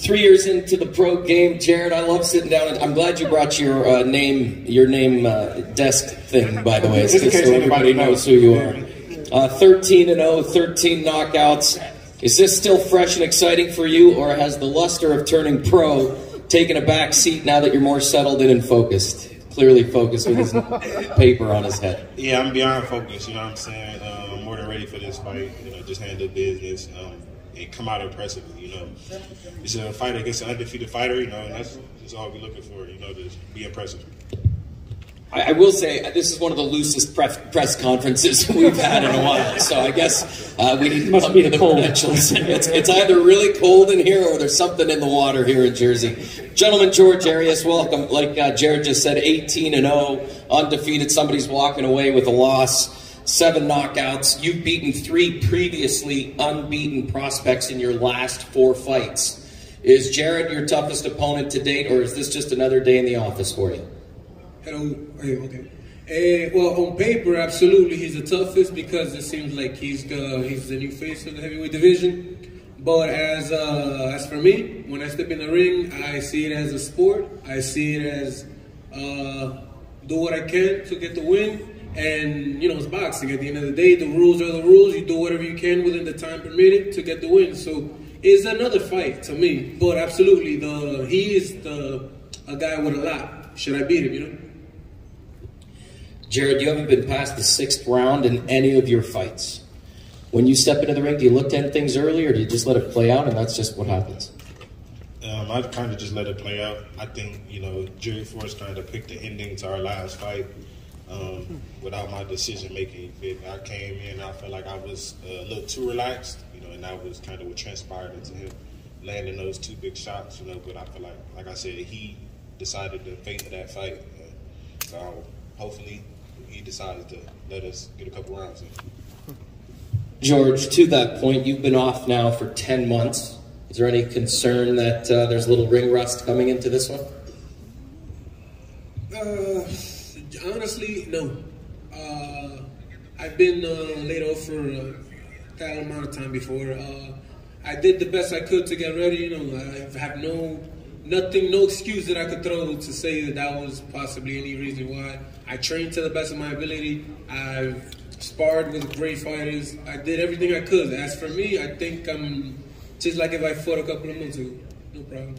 3 years into the pro game, Jared, I love sitting down. I'm glad you brought your name desk thing, by the way, so everybody knows who you are. 13-0, 13 knockouts. Is this still fresh and exciting for you, or has the luster of turning pro taken a back seat now that you're more settled in and focused? Clearly focused with his paper on his head. Yeah, I'm beyond focused, you know what I'm saying? I'm more than ready for this fight, just handle business. And come out impressively, It's a fight against an undefeated fighter, and that's all we're looking for, to be impressive. I will say, this is one of the loosest press conferences we've had in a while, so I guess we need to come to the credentials. It's either really cold in here or there's something in the water here in Jersey. Gentlemen, George Arias, welcome. Like Jared just said, 18-0, undefeated. Somebody's walking away with a loss. 7 knockouts. You've beaten 3 previously unbeaten prospects in your last 4 fights. Is Jared your toughest opponent to date, or is this just another day in the office for you? Hello. Okay. Well, on paper, absolutely, he's the toughest because it seems like he's the new face of the heavyweight division. But as for me, when I step in the ring, I see it as a sport. I see it as do what I can to get the win. And, it's boxing. At the end of the day, the rules are the rules. You do whatever you can within the time permitted to get the win. So it's another fight to me. But absolutely, he is a guy with a lot. Should I beat him, Jared, you haven't been past the 6th round in any of your fights. When you step into the ring, do you look to end things early, or do you just let it play out and that's just what happens? I kind of just let it play out. I think, jury force kind of picked the ending to our last fight. Without my decision-making, I came in, I felt like I was a little too relaxed, and that was kind of what transpired into him landing those 2 big shots, but I feel like I said, he decided the fate of that fight. So hopefully he decides to let us get a couple rounds in. George, to that point, you've been off now for 10 months. Is there any concern that there's a little ring rust coming into this one? Honestly, no. I've been laid off for that amount of time before. I did the best I could to get ready. I have no excuse that I could throw to say that was possibly any reason why. I trained to the best of my ability. I've sparred with great fighters. I did everything I could. As for me, I think I'm just like if I fought a couple of months ago. No problem.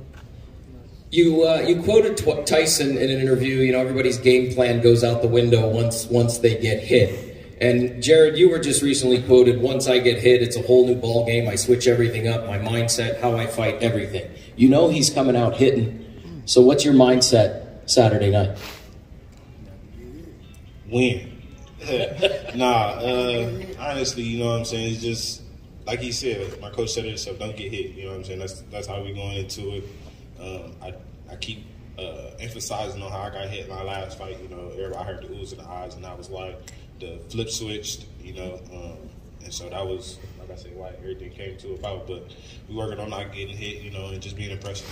You quoted Tyson in an interview, everybody's game plan goes out the window once they get hit. And Jared, you were just recently quoted, once I get hit, it's a whole new ball game. I switch everything up, my mindset, how I fight, everything. He's coming out hitting. So what's your mindset Saturday night? Win. Honestly, you know what I'm saying? It's just, like he said, my coach said it himself, don't get hit. You know what I'm saying? That's how we going into it. I keep emphasizing on how I got hit in my last fight. Everybody heard the oohs in the eyes, and I was like, the flip switched, and so that was, like I said, why everything came to about. But we working on not getting hit, and just being impressive.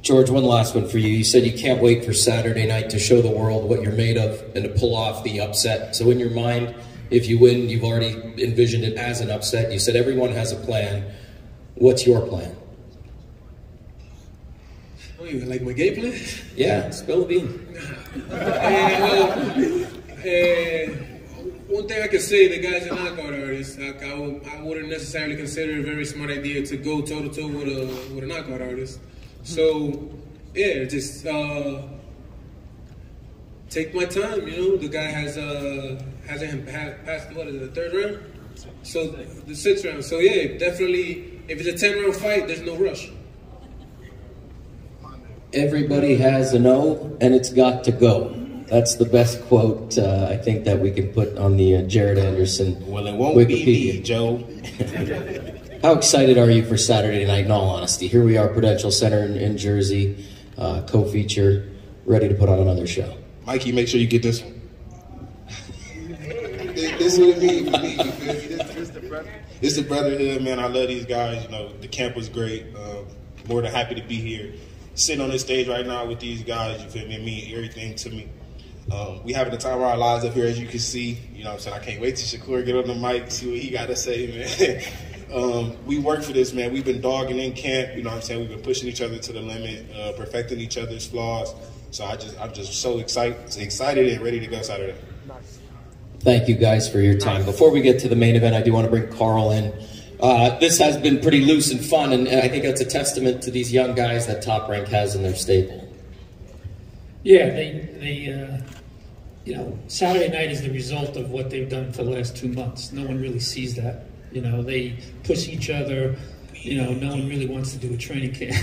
George, one last one for you. You said you can't wait for Saturday night to show the world what you're made of and to pull off the upset. So in your mind, if you win, you've already envisioned it as an upset. You said everyone has a plan. What's your plan? Oh, you like my game plan? Yeah, spill the bean. One thing I can say, the guy's a knockout artist. I wouldn't necessarily consider it a very smart idea to go toe-to-toe with a knockout artist. So, yeah, just take my time, The guy hasn't passed, what is it, the 3rd round? So, the 6th round. So, yeah, definitely, if it's a 10-round fight, there's no rush. Everybody has a no, and it's got to go. That's the best quote I think that we can put on the Jared Anderson Well, it won't Wikipedia. be me, Joe. How excited are you for Saturday night, in all honesty? Here we are, Prudential Center in Jersey, co-feature, ready to put on another show. Mikey, make sure you get this one. This is what it means for me. You feel me? It's the brotherhood, man. I love these guys. The camp was great. More than happy to be here. Sitting on this stage right now with these guys, you feel me? It means everything to me. We having the time of our lives up here, as you can see. You know what I'm saying? I can't wait till Shakur get on the mic, see what he got to say, man. we work for this, man. We've been dogging in camp. You know what I'm saying? We've been pushing each other to the limit, perfecting each other's flaws. So I'm just so excited and ready to go Saturday. Thank you guys for your time. Before we get to the main event, I do want to bring Carl in. This has been pretty loose and fun, and I think that's a testament to these young guys that Top Rank has in their stable. Yeah, they you know, Saturday night is the result of what they've done for the last 2 months. No one really sees that. You know, they push each other. You know, no one really wants to do a training camp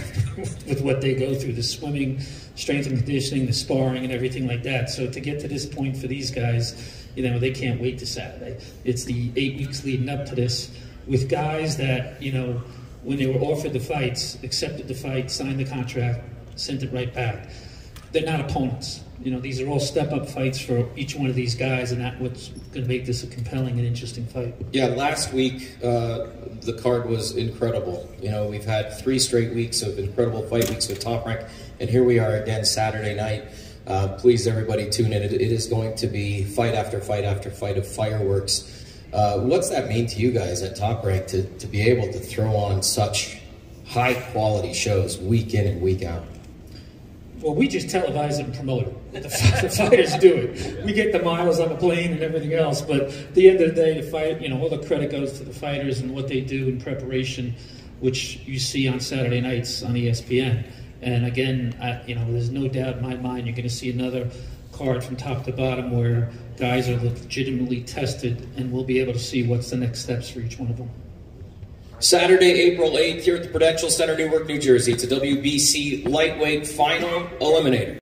with what they go through, the swimming, strength and conditioning, the sparring, and everything like that. So to get to this point for these guys, you know, they can't wait to Saturday. It's the 8 weeks leading up to this with guys that, you know, when they were offered the fights, accepted the fight, signed the contract, sent it right back. They're not opponents. You know, these are all step-up fights for each one of these guys, and that's what's going to make this a compelling and interesting fight. Yeah, last week, the card was incredible. You know, we've had 3 straight weeks of incredible fight weeks with Top Rank, and here we are again Saturday night. Please, everybody, tune in. It is going to be fight after fight after fight of fireworks. What's that mean to you guys at Top Rank to be able to throw on such high-quality shows week in and week out? Well, we just televise it and promote it. The fighters do it. We get the miles on the plane and everything else, but at the end of the day, the fight, you know, all the credit goes to the fighters and what they do in preparation, which you see on Saturday nights on ESPN. And again, you know, there's no doubt in my mind you're going to see another card from top to bottom where guys are legitimately tested, and we'll be able to see what's the next steps for each one of them. Saturday, April 8th, here at the Prudential Center, Newark, New Jersey. It's a WBC lightweight final eliminator.